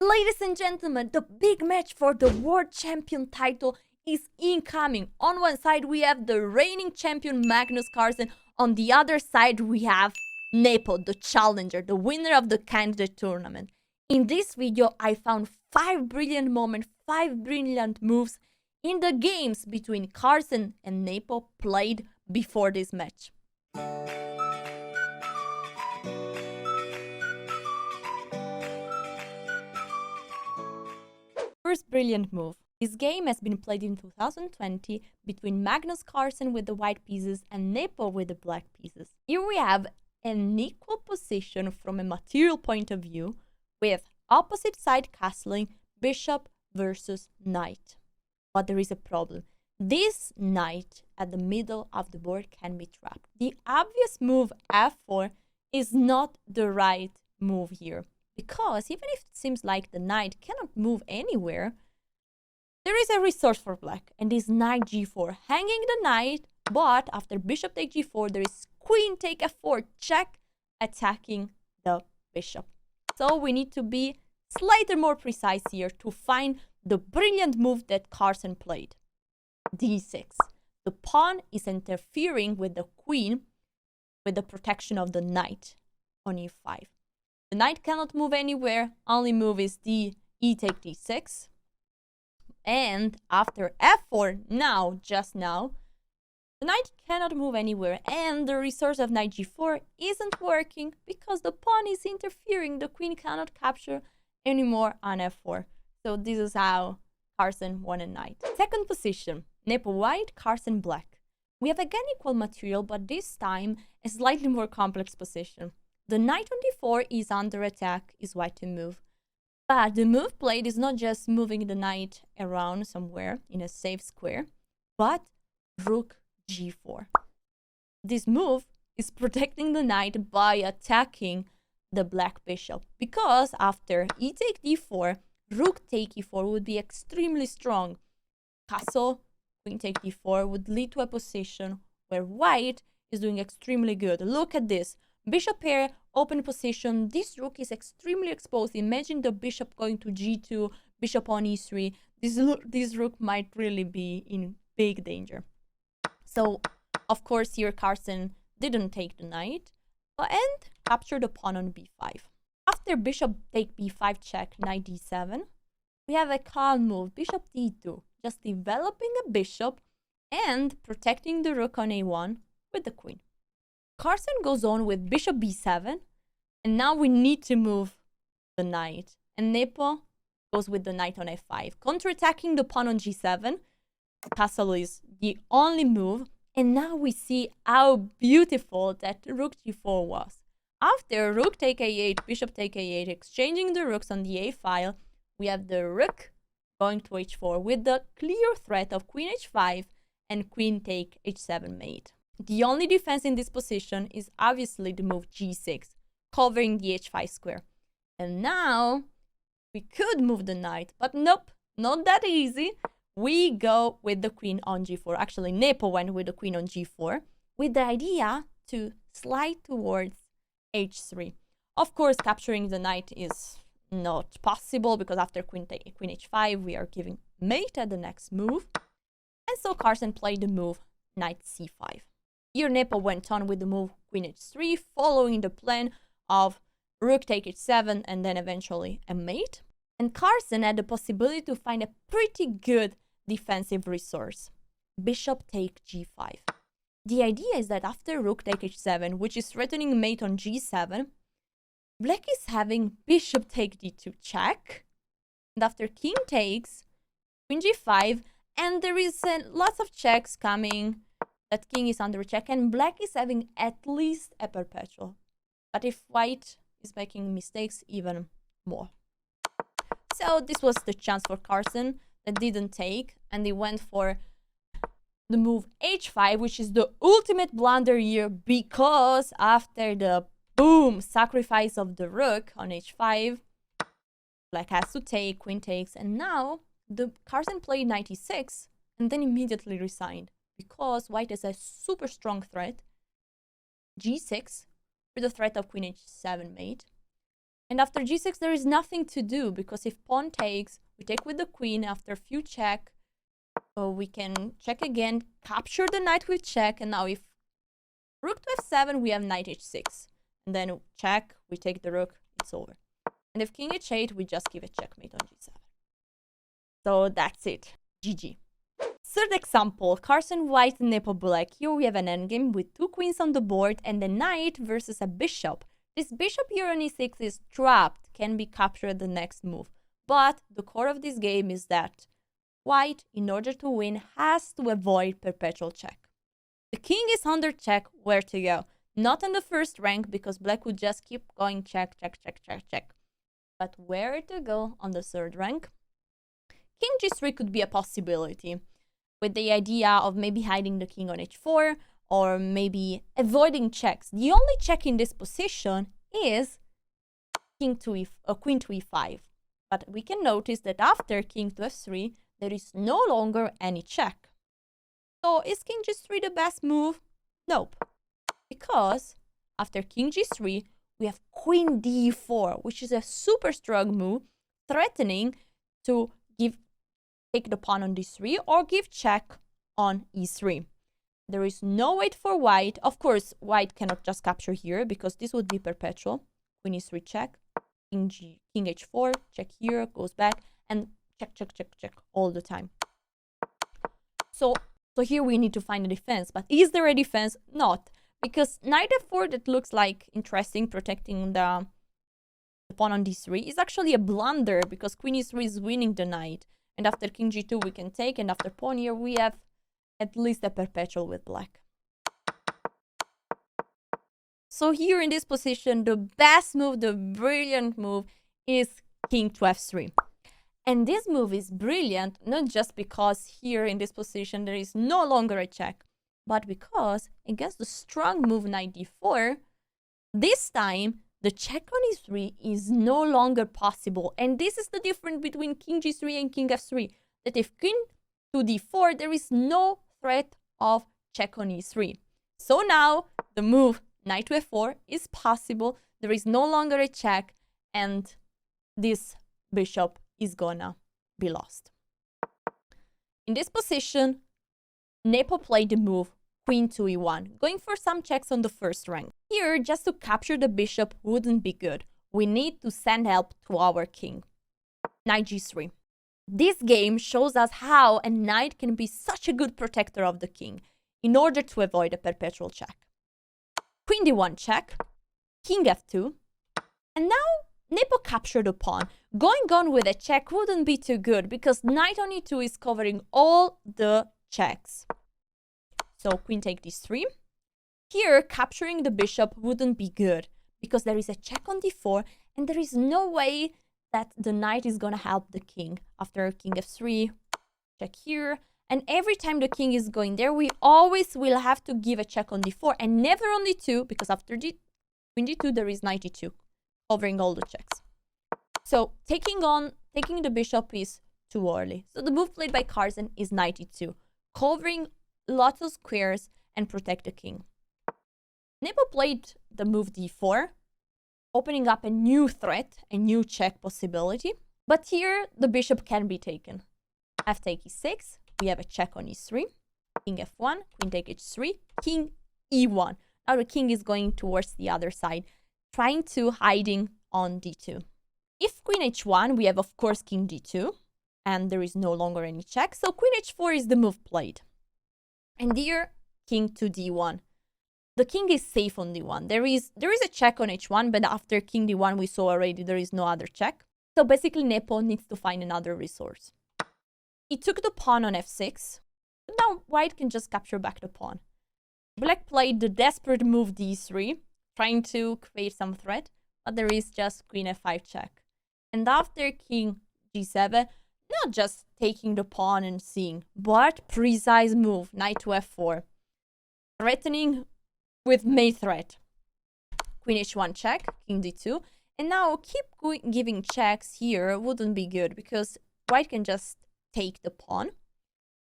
Ladies and gentlemen, the big match for the world champion title is incoming. On one side, we have the reigning champion Magnus Carlsen. On the other side, we have Nepo, the challenger, the winner of the candidate tournament. In this video, I found 5 brilliant moments, 5 brilliant moves in the games between Carlsen and Nepo played before this match. First brilliant move. This game has been played in 2020 between Magnus Carlsen with the white pieces and Nepo with the black pieces. Here we have an equal position from a material point of view with opposite side castling, bishop versus knight. But there is a problem. This knight at the middle of the board can be trapped. The obvious move f4 is not the right move here. Because even if it seems like the knight cannot move anywhere, there is a resource for black, and this knight g4, hanging the knight, but after bishop take g4, there is queen take f4 check, attacking the bishop. So we need to be slightly more precise here to find the brilliant move that Carlsen played. d6. The pawn is interfering with the queen with the protection of the knight on e5. The knight cannot move anywhere, only move is e take d6. And after f4, just now, the knight cannot move anywhere, and the resource of knight g4 isn't working because the pawn is interfering. The queen cannot capture anymore on f4. So this is how Carlsen won a knight. Second position, Nepo white, Carlsen black. We have again equal material, but this time a slightly more complex position. The knight on d4 is under attack, is white to move. But the move played is not just moving the knight around somewhere in a safe square, but rook g4. This move is protecting the knight by attacking the black bishop, because after e take d4, rook take e4 would be extremely strong. Castle, queen take d4 would lead to a position where white is doing extremely good. Look at this. Bishop pair, open position. This rook is extremely exposed. Imagine the bishop going to g2, bishop on e3. This rook might really be in big danger. So, of course, here Carlsen didn't take the knight and captured the pawn on b5. After bishop take b5 check, knight d7, we have a calm move, bishop d2, just developing a bishop and protecting the rook on a1 with the queen. Carlsen goes on with bishop b7, and now we need to move the knight. And Nepo goes with the knight on f5, counterattacking the pawn on g7. Castle is the only move, and now we see how beautiful that rook g4 was. After rook take a8, bishop take a8, exchanging the rooks on the a file, we have the rook going to h4 with the clear threat of queen h5 and queen take h7 mate. The only defense in this position is obviously the move g6, covering the h5 square. And now we could move the knight, but nope, not that easy. We go with the queen on g4. Actually, Nepo went with the queen on g4 with the idea to slide towards h3. Of course, capturing the knight is not possible because after queen h5, we are giving mate at the next move. And so Carlsen played the move knight c5. Here Nepo went on with the move queen h3, following the plan of rook take h7 and then eventually a mate. And Carlsen had the possibility to find a pretty good defensive resource. Bishop take g5. The idea is that after rook take h7, which is threatening mate on g7, black is having bishop take d2 check. And after king takes, queen g5, and there is lots of checks coming. That king is under check, and black is having at least a perpetual. But if white is making mistakes, even more. So this was the chance for Carlsen that didn't take, and he went for the move h5, which is the ultimate blunder here, because after the boom sacrifice of the rook on h5, black has to take, queen takes, and now the Carlsen played knight e6 and then immediately resigned. Because white is a super strong threat, g6 with the threat of queen h7 mate, And after g6, there is nothing to do, because if pawn takes, we take with the queen. After a few check, we can check again, capture the knight with check. And now if rook to f7, we have knight h6. And then check, we take the rook, it's over. And if king h8, we just give a checkmate on g7. So that's it. GG. Third example, Carlsen white, Nepo black. Here we have an endgame with two queens on the board and a knight versus a bishop. This bishop here on e6 is trapped, can be captured the next move. But the core of this game is that white, in order to win, has to avoid perpetual check. The king is under check, where to go? Not in the first rank, because black would just keep going check, check, check, check, check. But where to go on the third rank? King g3 could be a possibility, with the idea of maybe hiding the king on h4, or maybe avoiding checks. The only check in this position is queen to e5. But we can notice that after king to f3, there is no longer any check. So is king g3 the best move? Nope. Because after king g3, we have queen d4, which is a super strong move, threatening to take the pawn on d3 or give check on e3. There is no wait for white. Of course, white cannot just capture here, because this would be perpetual. Queen e3 check, king h4, check here, goes back, and check, check, check, check all the time. So here we need to find a defense. But is there a defense? Not. Because knight f4, that looks like interesting, protecting the pawn on d3, is actually a blunder, because queen e3 is winning the knight. And after king g2, we can take, and after pawn here, we have at least a perpetual with black. So here in this position, the best move, the brilliant move, is king to f3. And this move is brilliant, not just because here in this position there is no longer a check, but because against the strong move knight d4, this time the check on e3 is no longer possible. And this is the difference between king g3 and king f3, that if king to d4, there is no threat of check on e3. So now the move knight to f4 is possible, there is no longer a check, and this bishop is gonna be lost. In this position, Nepo played the move queen to e1, going for some checks on the first rank. Here, just to capture the bishop wouldn't be good. We need to send help to our king. Knight g3. This game shows us how a knight can be such a good protector of the king in order to avoid a perpetual check. Queen d1 check, king f2, and now Nepo captured a pawn. Going on with a check wouldn't be too good, because knight on e2 is covering all the checks. So queen take d3. Here, capturing the bishop wouldn't be good, because there is a check on d4, and there is no way that the knight is gonna help the king. After king f3, check here, and every time the king is going there, we always will have to give a check on d4, and never on d2, because after queen d2, there is knight e2, covering all the checks. So taking the bishop is too early. So the move played by Carlsen is knight e2, covering lots of squares and protect the king. Nepo played the move d4, opening up a new threat, a new check possibility. But here, the bishop can be taken. F take e6, we have a check on e3, king f1, queen take h3, king e1. Now the king is going towards the other side, trying to hiding on d2. If queen h1, we have, of course, king d2, and there is no longer any check. So queen h4 is the move played. And here, king to d1. The king is safe on d1. There is a check on h1, but after king d1, we saw already there is no other check. So basically, Nepo needs to find another resource. He took the pawn on f6, but now white can just capture back the pawn. Black played the desperate move d3, trying to create some threat, but there is just queen f5 check. And after king g7, not just taking the pawn and seeing, but precise move, knight to f4, threatening with main threat. Queen h1 check, king d2, and now keep giving checks here wouldn't be good, because white can just take the pawn.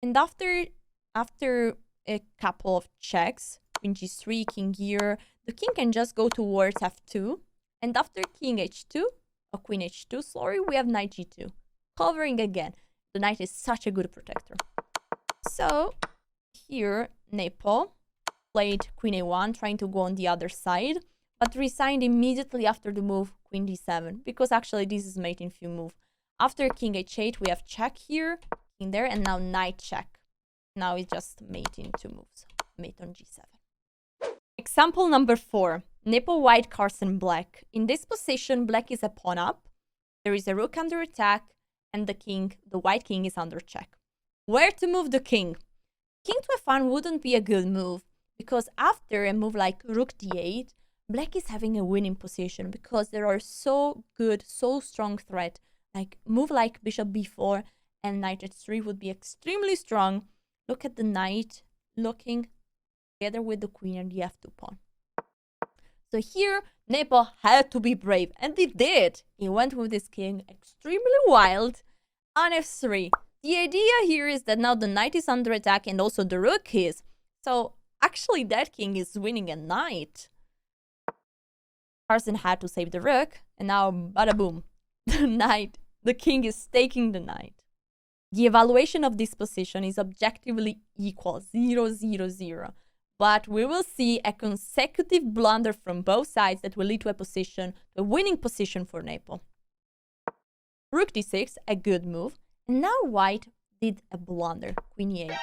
And after a couple of checks, queen g3, king here, the king can just go towards f2, and after king h2, a queen h2 story, we have knight g2. Covering again. The knight is such a good protector. So here, Nepo played queen a1, trying to go on the other side, but resigned immediately after the move queen d7, because actually this is mate in few move. After king h8, we have check here, king there, and now knight check. Now it's just mate in 2 moves. Mate on g7. Example number 4. Nepo white, Carlsen black. In this position, black is a pawn up. There is a rook under attack, and the white king is under check. Where to move the king? King to f1 wouldn't be a good move, because after a move like rook d8, black is having a winning position, because there are so good, so strong threat. Like move like bishop b4 and knight h3 would be extremely strong. Look at the knight looking together with the queen and the f2 pawn. So here, Nepo had to be brave, and he did. He went with his king extremely wild on f3. The idea here is that now the knight is under attack and also the rook is. So actually that king is winning a knight. Carlsen had to save the rook, and now bada boom. The king is taking the knight. The evaluation of this position is objectively equal, 0-0-0. But we will see a consecutive blunder from both sides that will lead to a winning position for Nepo. Rook d6, a good move. And now white did a blunder, queen e8.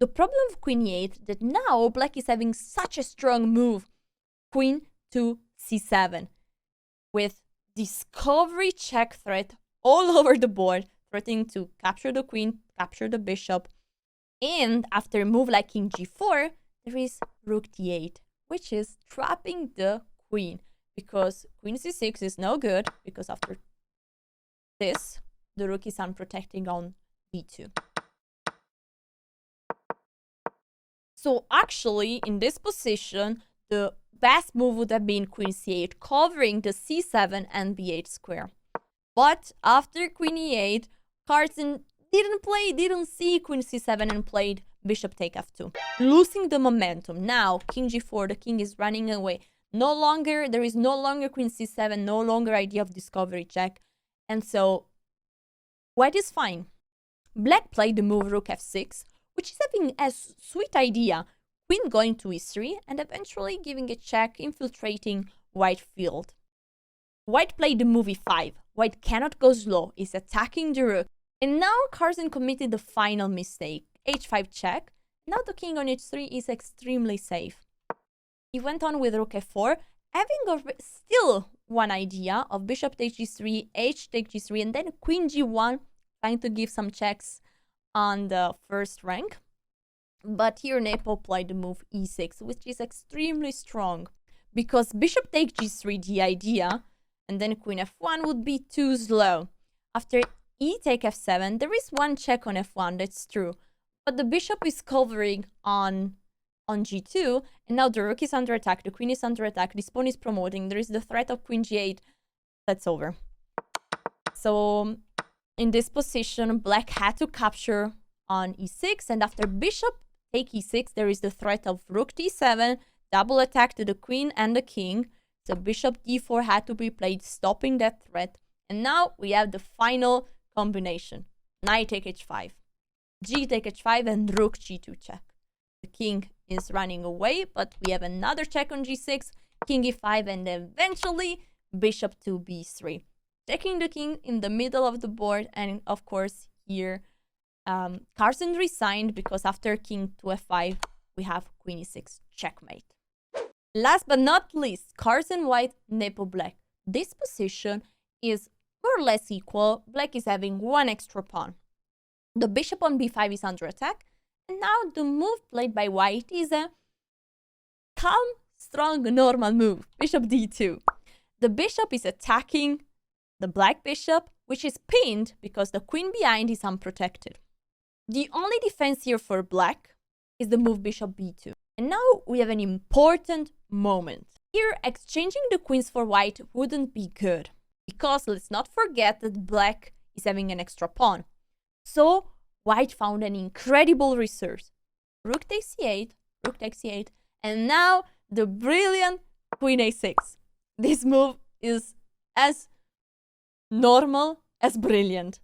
The problem of queen e8 that now black is having such a strong move, queen to c7, with discovery check threat all over the board, threatening to capture the queen, capture the bishop. And after a move like king g4, there is rook d8, which is trapping the queen, because queen c6 is no good, because after this, the rook is unprotected on d2. So actually, in this position, the best move would have been queen c8, covering the c7 and b8 square. But after queen e8, Carlsen didn't see queen c7 and played bishop take f2, losing the momentum. Now, king g4, the king is running away. There is no longer queen c7, no longer idea of discovery check. And so white is fine. Black played the move rook f6, which is having a sweet idea. Queen going to e3 and eventually giving a check, infiltrating white field. White played the move e5. White cannot go slow, is attacking the rook. And now Carlsen committed the final mistake. h5 check. Now the king on h3 is extremely safe. He went on with rook f4, having still one idea of bishop takes g3, h takes g3, and then queen g1, trying to give some checks on the first rank. But here Nepo played the move e6, which is extremely strong, because bishop takes g3, the idea, and then queen f1 would be too slow. After e take f7, there is one check on f1, that's true, but the bishop is covering on g2, and now the rook is under attack, the queen is under attack, this pawn is promoting, there is the threat of queen g8. That's over. So in this position, black had to capture on e6, and after bishop take e6, there is the threat of rook d7, double attack to the queen and the king. So bishop d4 had to be played, stopping that threat. And now we have the final combination. Knight take h5, g take h5, and rook g2 check. The king is running away, but we have another check on g6, king e5, and eventually bishop to b3. Taking the king in the middle of the board, and of course here Carlsen resigned, because after king to f5 we have queen e6 checkmate. Last but not least, Carlsen white, Nepo black. This position is more or less equal. Black is having one extra pawn. The bishop on b5 is under attack, and now the move played by white is a calm, strong, normal move. Bishop d2. The bishop is attacking the black bishop, which is pinned because the queen behind is unprotected. The only defense here for black is the move bishop b2. And now we have an important moment. Here, exchanging the queens for white wouldn't be good, because let's not forget that black is having an extra pawn. So white found an incredible resource. Rook takes c8, rook takes c8, and now the brilliant queen a6. This move is as normal as brilliant.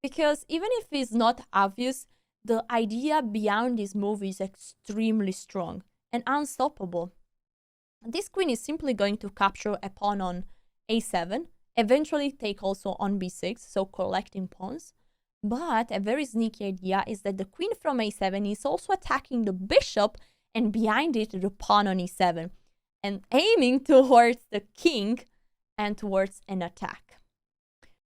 Because even if it's not obvious, the idea behind this move is extremely strong and unstoppable. This queen is simply going to capture a pawn on a7, eventually take also on b6, so collecting pawns. But a very sneaky idea is that the queen from a7 is also attacking the bishop, and behind it the pawn on e7, and aiming towards the king and towards an attack.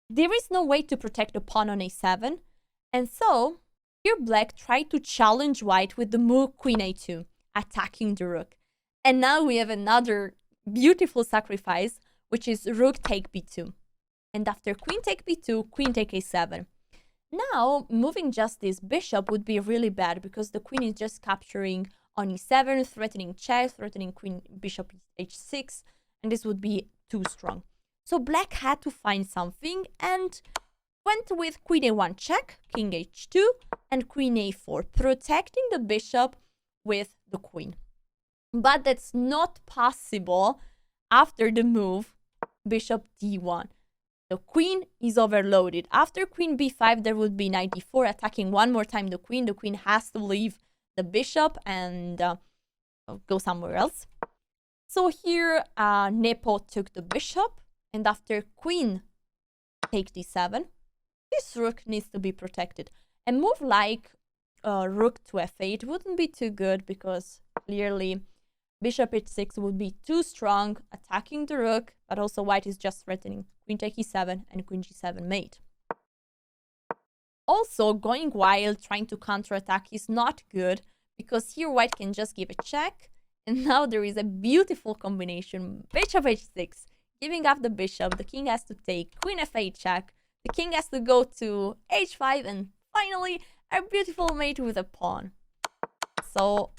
There is no way to protect the pawn on a7, and so here black tried to challenge white with the move queen a2, attacking the rook. And now we have another beautiful sacrifice, which is rook take b2. And after queen take b2, queen take a7. Now, moving just this bishop would be really bad because the queen is just capturing on e7, threatening check, threatening queen bishop h6, and this would be too strong. So black had to find something and went with queen a1 check, king h2, and queen a4, protecting the bishop with the queen. But that's not possible after the move bishop d1. The queen is overloaded. After queen b5, there would be knight d4, attacking one more time the queen. The queen has to leave the bishop and go somewhere else. So here, Nepo took the bishop, and after queen take d7, this rook needs to be protected. A move like rook to f8 wouldn't be too good because clearly bishop h6 would be too strong, attacking the rook, but also white is just threatening queen take e7 and queen g7 mate. Also, going wild, trying to counterattack is not good because here white can just give a check, and now there is a beautiful combination, bishop h6, giving up the bishop, the king has to take, queen f8 check, the king has to go to h5, and finally a beautiful mate with a pawn. So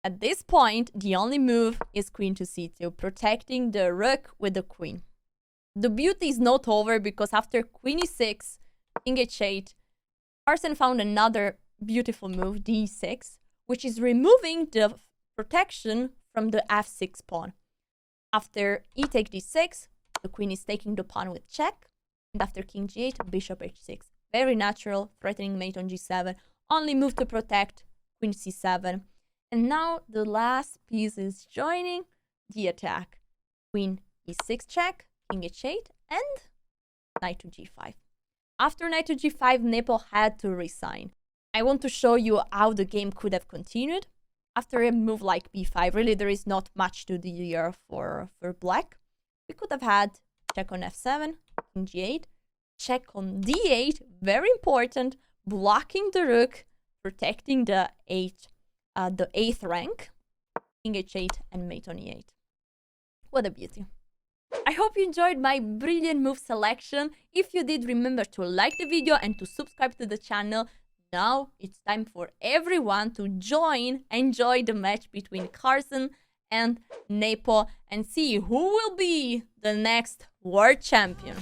at this point, the only move is queen to c2, protecting the rook with the queen. The beauty is not over because after queen e6, king h8, Carlsen found another beautiful move, d6, which is removing the protection from the f6 pawn. After e take d6, the queen is taking the pawn with check, and after king g8, bishop h6. Very natural, threatening mate on g7, only move to protect, queen c7. And now the last piece is joining the attack. Queen e6 check, king h8, and knight to g5. After knight to g5, Nepo had to resign. I want to show you how the game could have continued. After a move like b5, really there is not much to do here for black. We could have had check on f7, king g8, check on d8, very important, blocking the rook, protecting the 8th rank, king h8, and mate on e8. What a beauty. I hope you enjoyed my brilliant move selection. If you did, remember to like the video and to subscribe to the channel. Now it's time for everyone to enjoy the match between Carlsen and Nepo and see who will be the next world champion.